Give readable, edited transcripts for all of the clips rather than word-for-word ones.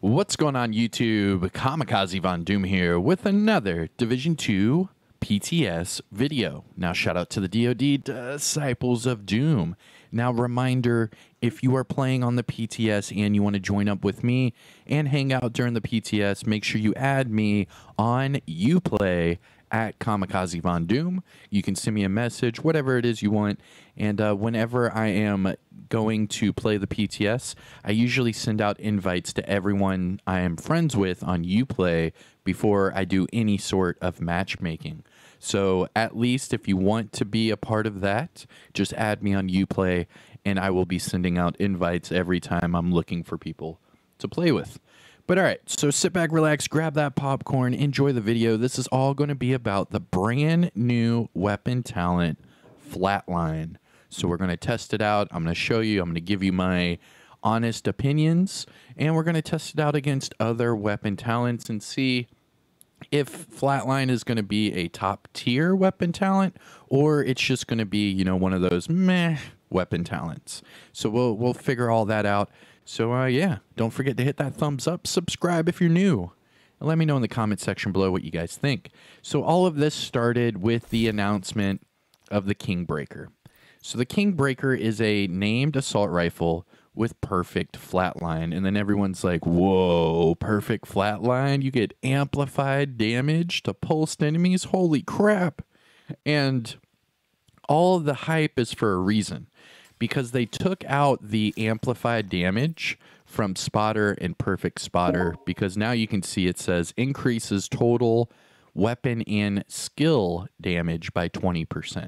What's going on YouTube? Kamikazevondoom here with another Division 2 PTS video. Now shout out to the DoD Disciples of Doom. Now reminder, if you are playing on the PTS and you want to join up with me and hang out during the PTS, make sure you add me on Uplay at Kamikazevondoom. You can send me a message, whatever it is you want. And whenever I am going to play the PTS, I usually send out invites to everyone I am friends with on Uplay before I do any sort of matchmaking. So at least if you want to be a part of that, just add me on Uplay and I will be sending out invites every time I'm looking for people to play with. But all right, so sit back, relax, grab that popcorn, enjoy the video. This is all going to be about the brand new weapon talent, Flatline. So we're going to test it out. I'm going to show you. I'm going to give you my honest opinions, and we're going to test it out against other weapon talents and see if Flatline is going to be a top tier weapon talent or it's just going to be, you know, one of those meh weapon talents. So we'll figure all that out. So, yeah, don't forget to hit that thumbs up, subscribe if you're new, and let me know in the comment section below what you guys think. So all of this started with the announcement of the Kingbreaker. So the Kingbreaker is a named assault rifle with perfect flatline, and then everyone's like, whoa, perfect flatline? You get amplified damage to pulsed enemies? Holy crap. And all of the hype is for a reason. Because they took out the amplified damage from spotter and perfect spotter, because now you can see it says increases total weapon and skill damage by 20%.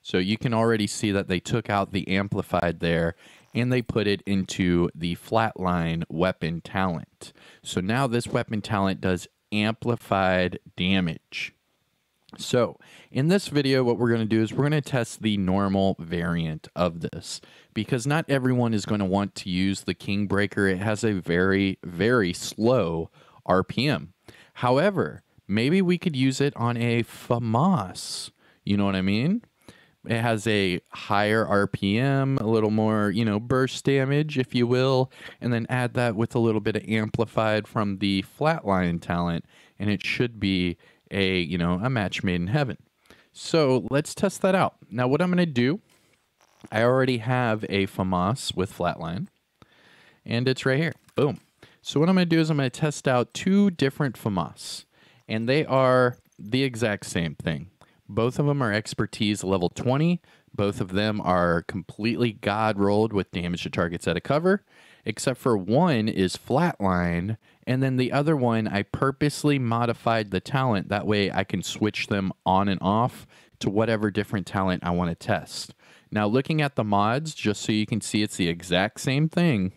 So you can already see that they took out the amplified there and they put it into the flatline weapon talent. So now this weapon talent does amplified damage. So in this video, what we're going to do is we're going to test the normal variant of this, because not everyone is going to want to use the Kingbreaker. It has a very, very slow RPM. However, maybe we could use it on a FAMAS. You know what I mean? It has a higher RPM, a little more, you know, burst damage, if you will, and then add that with a little bit of amplified from the flatline talent, and it should be a match made in heaven. So let's test that out. Now what I'm going to do, I already have a FAMAS with flatline, and it's right here. Boom. So what I'm going to do is I'm going to test out two different FAMAS, and they are the exact same thing. Both of them are expertise level 20. Both of them are completely god rolled with damage to targets out of cover, except for one is flatline, and then the other one I purposely modified the talent. That way I can switch them on and off to whatever different talent I want to test. Now looking at the mods, just so you can see it's the exact same thing,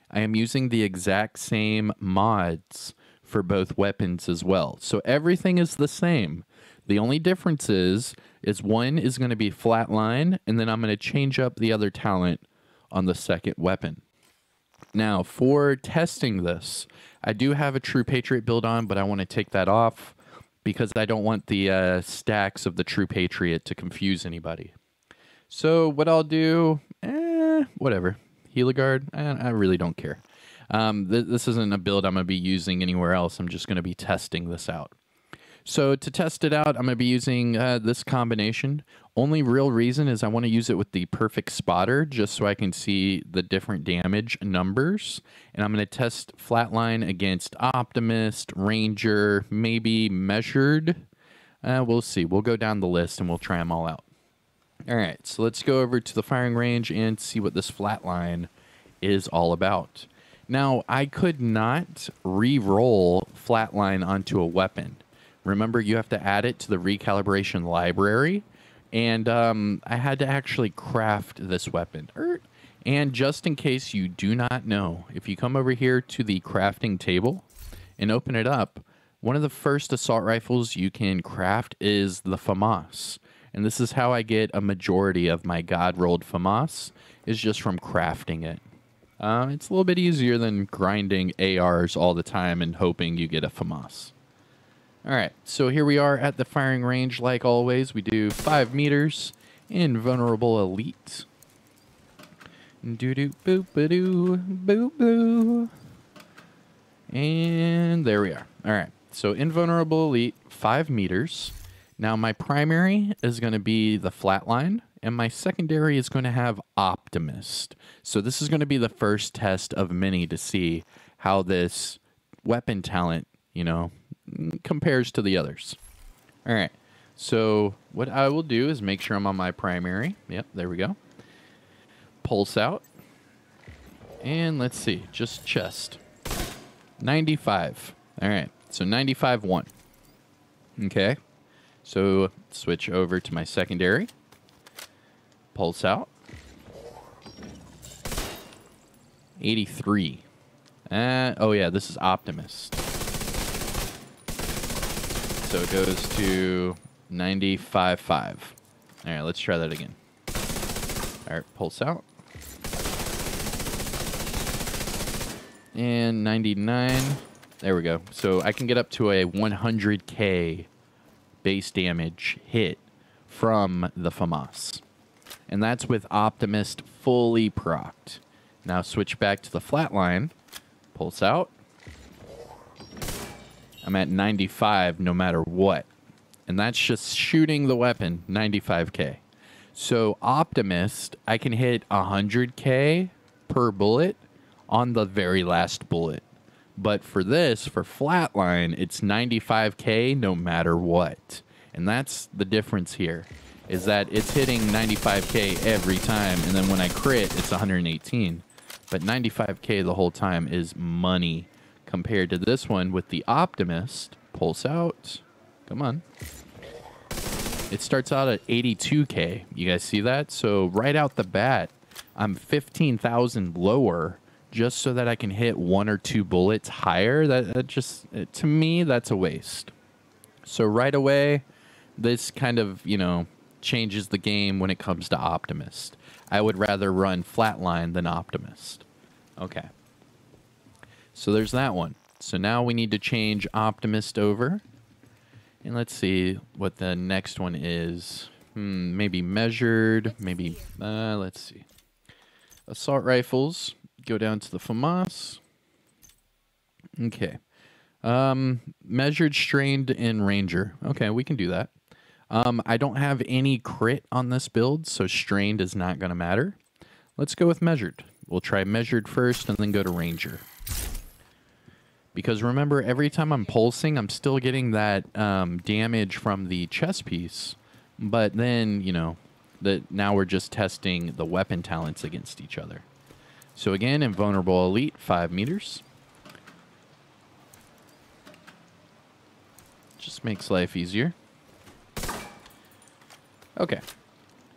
I am using the exact same mods for both weapons as well. So everything is the same. The only difference is one is going to be flatline, and then I'm going to change up the other talent on the second weapon. Now, for testing this, I do have a True Patriot build on, but I want to take that off because I don't want the stacks of the True Patriot to confuse anybody. So what I'll do, whatever. Healer Guard, I really don't care. This isn't a build I'm going to be using anywhere else. I'm just going to be testing this out. So to test it out, I'm going to be using this combination. Only real reason is I want to use it with the perfect spotter just so I can see the different damage numbers. And I'm going to test flatline against Optimist, Ranger, maybe Measured. We'll see. We'll go down the list and we'll try them all out. All right, so let's go over to the firing range and see what this flatline is all about. Now, I could not re-roll flatline onto a weapon. Remember, you have to add it to the recalibration library, and I had to actually craft this weapon. And just in case you do not know, if you come over here to the crafting table and open it up, one of the first assault rifles you can craft is the FAMAS. And this is how I get a majority of my god-rolled FAMAS, is just from crafting it. It's a little bit easier than grinding ARs all the time and hoping you get a FAMAS. All right, so here we are at the firing range. Like always, we do 5 meters, invulnerable elite. Do-do, boop-a-doo, boop-boo. And there we are. All right. So invulnerable elite, 5 meters. Now my primary is going to be the Flatline, and my secondary is going to have Optimist. So this is going to be the first test of many to see how this weapon talent, you know, compares to the others. All right. So what I will do is make sure I'm on my primary. Yep, there we go. Pulse out. And let's see, just chest. 95. All right. So 95-1. Okay. So switch over to my secondary. Pulse out. 83. Oh yeah, this is Optimist. So it goes to 95.5. All right, let's try that again. All right, pulse out. And 99. There we go. So I can get up to a 100k base damage hit from the FAMAS. And that's with Optimist fully procced. Now switch back to the Flatline. Pulse out. I'm at 95 no matter what. And that's just shooting the weapon, 95k. So Optimist, I can hit 100k per bullet on the very last bullet. But for this, for Flatline, it's 95k no matter what. And that's the difference here, is that it's hitting 95k every time, and then when I crit, it's 118. But 95k the whole time is money compared to this one with the Optimist. Pulse out. Come on. It starts out at 82k. You guys see that? So right out the bat, I'm 15,000 lower just so that I can hit 1 or 2 bullets higher. That just, to me, that's a waste. So right away, this kind of, you know, changes the game when it comes to Optimist. I would rather run Flatline than Optimist. Okay. So there's that one. So now we need to change Optimist over. And let's see what the next one is. Maybe measured. Maybe, let's see. Assault rifles. Go down to the FAMAS. Okay. Measured, strained, and ranger. Okay, we can do that. I don't have any crit on this build, so strained is not going to matter. Let's go with measured. We'll try measured first and then go to ranger. Because remember, every time I'm pulsing, I'm still getting that damage from the chest piece. But then, you know, now we're just testing the weapon talents against each other. So again, invulnerable elite, 5 meters. Just makes life easier. Okay.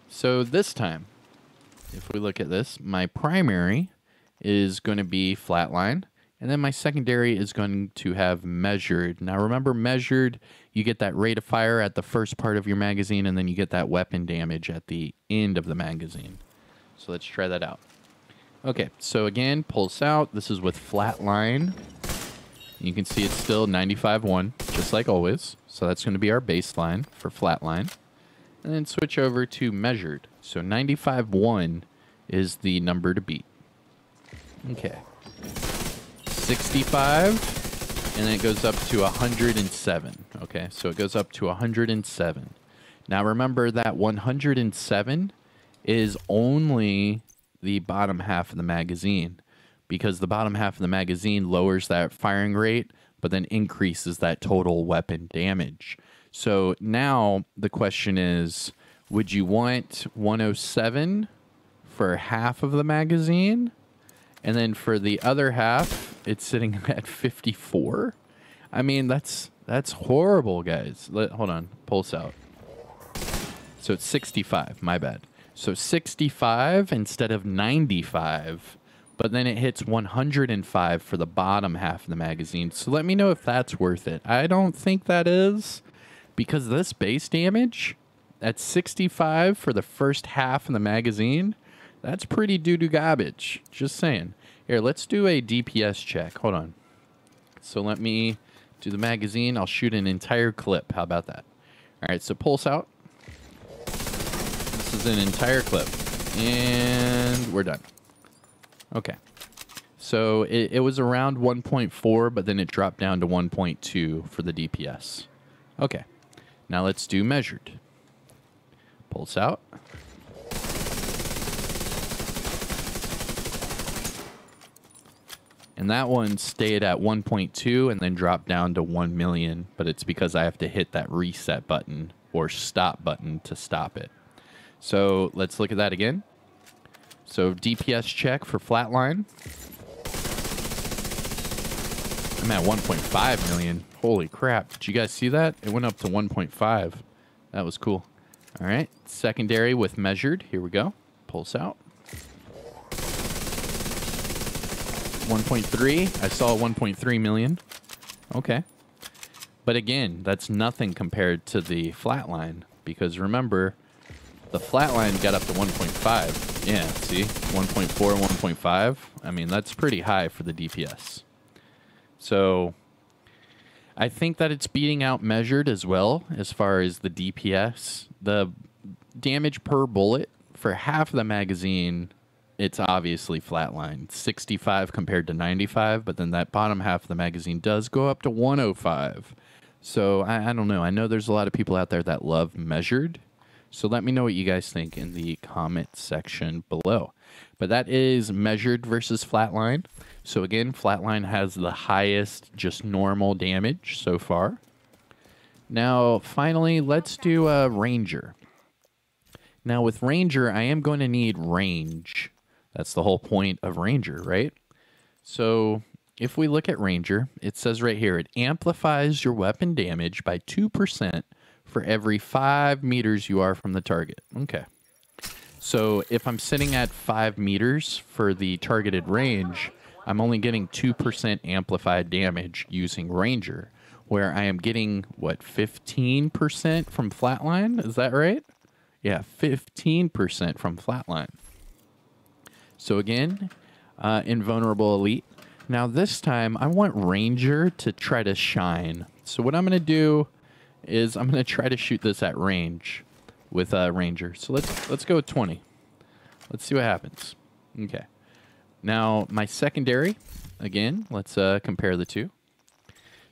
So this time, if we look at this, my primary is going to be Flatline. And then my secondary is going to have measured. Now remember, measured, you get that rate of fire at the first part of your magazine, and then you get that weapon damage at the end of the magazine. So let's try that out. Okay, so again, pulse out. This is with Flatline. You can see it's still 95-1, just like always. So that's going to be our baseline for Flatline. And then switch over to measured. So 95-1 is the number to beat. Okay. 65, and then it goes up to 107. Okay, so it goes up to 107. Now remember that 107 is only the bottom half of the magazine, because the bottom half of the magazine lowers that firing rate, but then increases that total weapon damage. So now the question is, would you want 107 for half of the magazine? And then for the other half, it's sitting at 54. I mean, that's horrible, guys. Hold on, pulse out. So it's 65, my bad. So 65 instead of 95, but then it hits 105 for the bottom half of the magazine. So let me know if that's worth it. I don't think that is, because this base damage at 65 for the first half of the magazine, that's pretty doo-doo garbage. Just saying. Here, let's do a DPS check. Hold on. So let me do the magazine. I'll shoot an entire clip. How about that? All right, so pulse out. This is an entire clip. And we're done. Okay. So it was around 1.4, but then it dropped down to 1.2 for the DPS. Okay, now let's do measured. Pulse out. And that one stayed at 1.2 and then dropped down to 1 million, but it's because I have to hit that reset button or stop button to stop it. So let's look at that again. So DPS check for Flatline. I'm at 1.5 million. Holy crap. Did you guys see that? It went up to 1.5. That was cool. All right. Secondary with measured. Here we go. Pulse out. 1.3. I saw 1.3 million. Okay. But again, that's nothing compared to the Flatline. Because remember, the Flatline got up to 1.5. Yeah, see? 1.4, 1.5. I mean, that's pretty high for the DPS. So I think that it's beating out measured as well as far as the DPS. The damage per bullet for half the magazine, it's obviously Flatline. 65 compared to 95, but then that bottom half of the magazine does go up to 105. So I don't know. I know there's a lot of people out there that love measured. So let me know what you guys think in the comment section below. But that is measured versus Flatline. So again, Flatline has the highest just normal damage so far. Now, finally, let's do a Ranger. Now, with Ranger, I am going to need range. That's the whole point of Ranger, right? So if we look at Ranger, it says right here, it amplifies your weapon damage by 2% for every 5 meters you are from the target. Okay. So if I'm sitting at 5 meters for the targeted range, I'm only getting 2% amplified damage using Ranger, where I am getting, what, 15% from Flatline? Is that right? Yeah, 15% from Flatline. So again, Invulnerable Elite. Now this time, I want Ranger to try to shine. So what I'm going to do is I'm going to try to shoot this at range with Ranger. So let's go with 20. Let's see what happens. Okay. Now, my secondary, again, let's compare the two.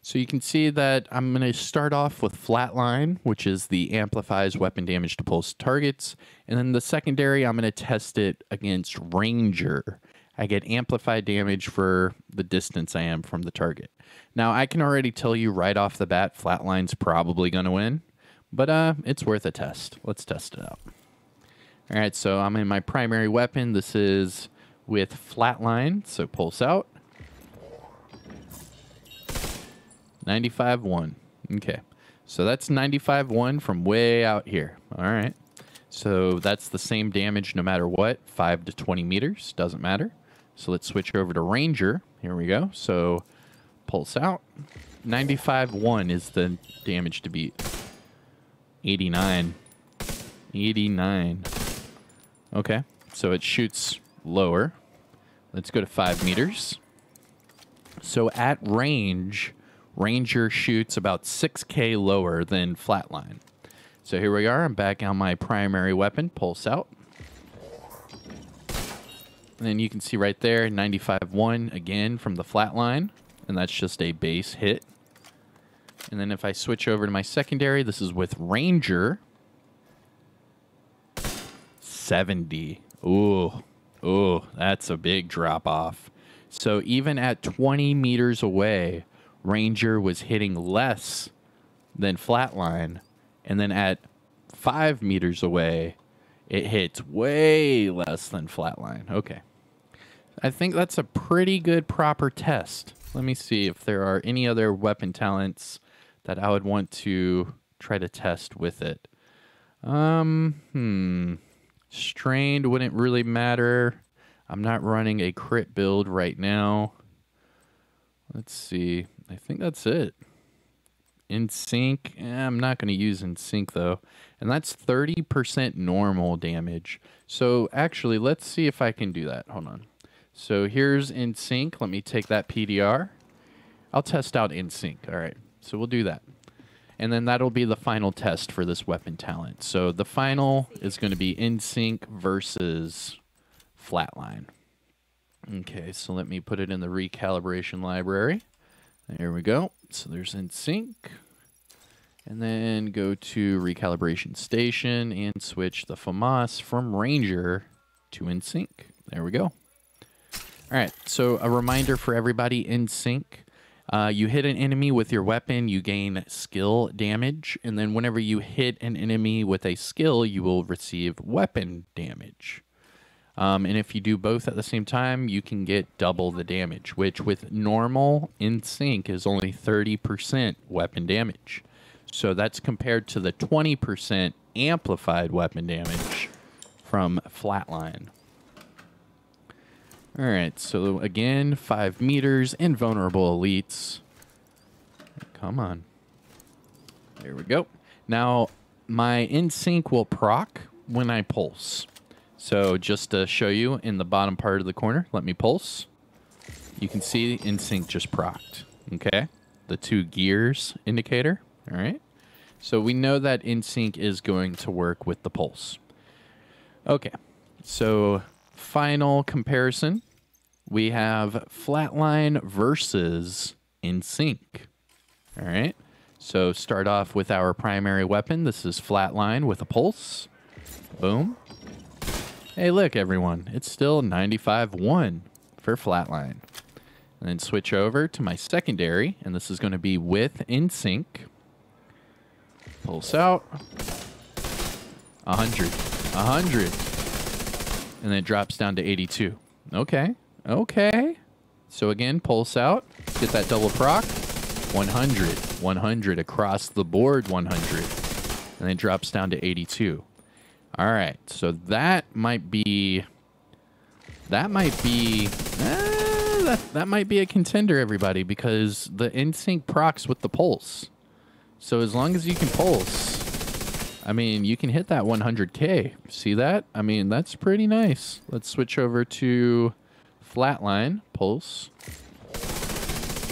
So you can see that I'm going to start off with Flatline, which is the amplifies weapon damage to pulse targets. And then the secondary, I'm going to test it against Ranger. I get amplified damage for the distance I am from the target. Now, I can already tell you right off the bat, Flatline's probably going to win. But it's worth a test. Let's test it out. All right, so I'm in my primary weapon. This is with Flatline, so pulse out. 95-1. Okay, so that's 95-1 from way out here. All right, so that's the same damage no matter what, 5 to 20 meters, doesn't matter. So let's switch over to Ranger. Here we go. So pulse out. 95-1 is the damage to beat. 89. 89. Okay, so it shoots lower. Let's go to 5 meters. So at range, Ranger shoots about 6K lower than Flatline. So here we are. I'm back on my primary weapon. Pulse out. And then you can see right there, 95-1 again from the Flatline. And that's just a base hit. And then if I switch over to my secondary, this is with Ranger. 70. Ooh. Ooh, that's a big drop off. So even at 20 meters away, Ranger was hitting less than Flatline. And then at 5 meters away, it hits way less than Flatline. Okay. I think that's a pretty good proper test. Let me see if there are any other weapon talents that I would want to try to test with it. Strained wouldn't really matter. I'm not running a crit build right now. Let's see. I think that's it. Insync. I'm not going to use Insync though. And that's 30% normal damage. So actually, let's see if I can do that. Hold on. So here's Insync. Let me take that PDR. I'll test out Insync. All right. So we'll do that. And then that'll be the final test for this weapon talent. So the final is going to be Insync versus Flatline. Okay, so let me put it in the recalibration library. There we go. So there's Insync. And then go to recalibration station and switch the FAMAS from Ranger to Insync. There we go. All right, so a reminder for everybody, Insync. You hit an enemy with your weapon, you gain skill damage. And then whenever you hit an enemy with a skill, you will receive weapon damage. And if you do both at the same time, you can get double the damage, which with normal Insync is only 30% weapon damage. So that's compared to the 20% amplified weapon damage from Flatline. All right, so again, 5 meters, invulnerable elites. Come on. There we go. Now, my Insync will proc when I pulse. So just to show you in the bottom part of the corner, let me pulse. You can see Insync just procced, okay? The 2 gears indicator, all right? So we know that Insync is going to work with the pulse. Okay, so final comparison. We have Flatline versus Insync, all right? So start off with our primary weapon. This is Flatline with a pulse. Boom. Hey, look, everyone. It's still 95-1 for Flatline. And then switch over to my secondary, and this is going to be with Insync. Pulse out. 100. 100. And then it drops down to 82. Okay. Okay. So again, pulse out. Get that double proc. 100. 100 across the board, 100. And then it drops down to 82. All right, so that might be a contender, everybody, because the Insync procs with the pulse. So as long as you can pulse, I mean, you can hit that 100K. See that? I mean, that's pretty nice. Let's switch over to Flatline, pulse.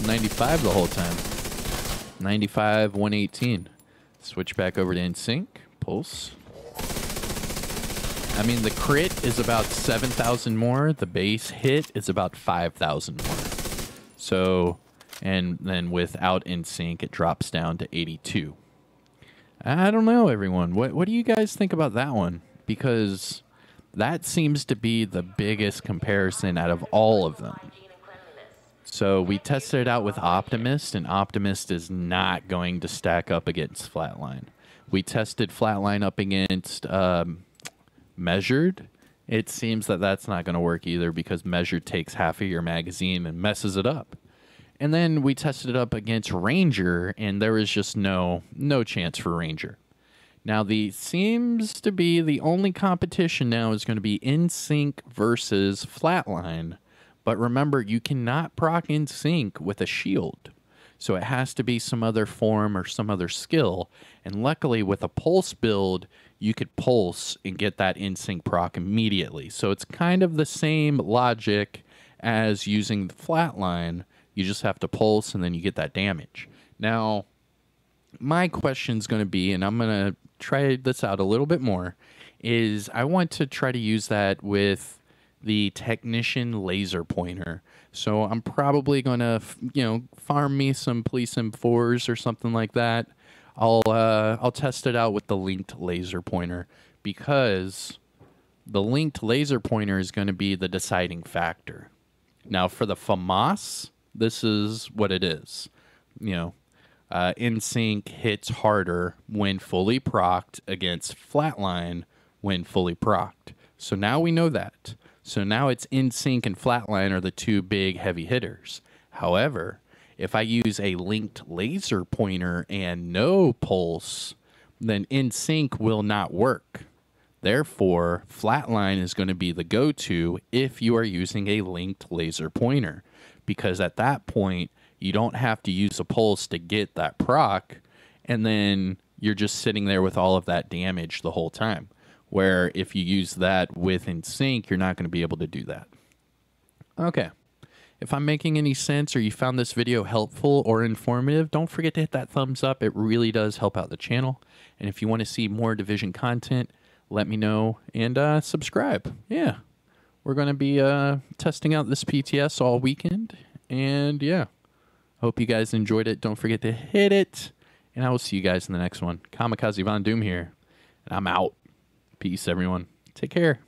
95 the whole time. 95, 118. Switch back over to Insync, pulse. I mean, the crit is about 7,000 more. The base hit is about 5,000 more. So, and then without Insync, it drops down to 82. I don't know, everyone. What do you guys think about that one? Because that seems to be the biggest comparison out of all of them. So we tested it out with Optimist, and Optimist is not going to stack up against Flatline. We tested Flatline up against Measured. It seems that that's not going to work either because Measured takes half of your magazine and messes it up. And then we tested it up against Ranger, and there was just no chance for Ranger. Now, seems to be the only competition now is going to be Insync versus Flatline. But remember, you cannot proc Insync with a shield. So it has to be some other form or some other skill. And luckily, with a pulse build, you could pulse and get that Insync proc immediately. So it's kind of the same logic as using the Flatline. You just have to pulse, and then you get that damage. Now, my question is going to be, and I'm going to try this out a little bit more, is I want to try to use that with the Technician laser pointer. So I'm probably going to, farm me some Police M4s or something like that. I'll test it out with the linked laser pointer because the linked laser pointer is going to be the deciding factor. Now for the FAMAS, this is what it is. Insync hits harder when fully procced against Flatline when fully procced. So now we know that. So now it's Insync and Flatline are the 2 big heavy hitters. However, if I use a linked laser pointer and no pulse, then Insync will not work. Therefore, Flatline is going to be the go-to if you are using a linked laser pointer. Because at that point, you don't have to use a pulse to get that proc, and then you're just sitting there with all of that damage the whole time. Where if you use that with Insync, you're not going to be able to do that. Okay. If I'm making any sense or you found this video helpful or informative, don't forget to hit that thumbs up. It really does help out the channel. And if you want to see more Division content, let me know and subscribe. Yeah. we're going to be testing out this PTS all weekend. And yeah, hope you guys enjoyed it. Don't forget to hit it. And I will see you guys in the next one. Kamikazevondoom here. And I'm out. Peace, everyone. Take care.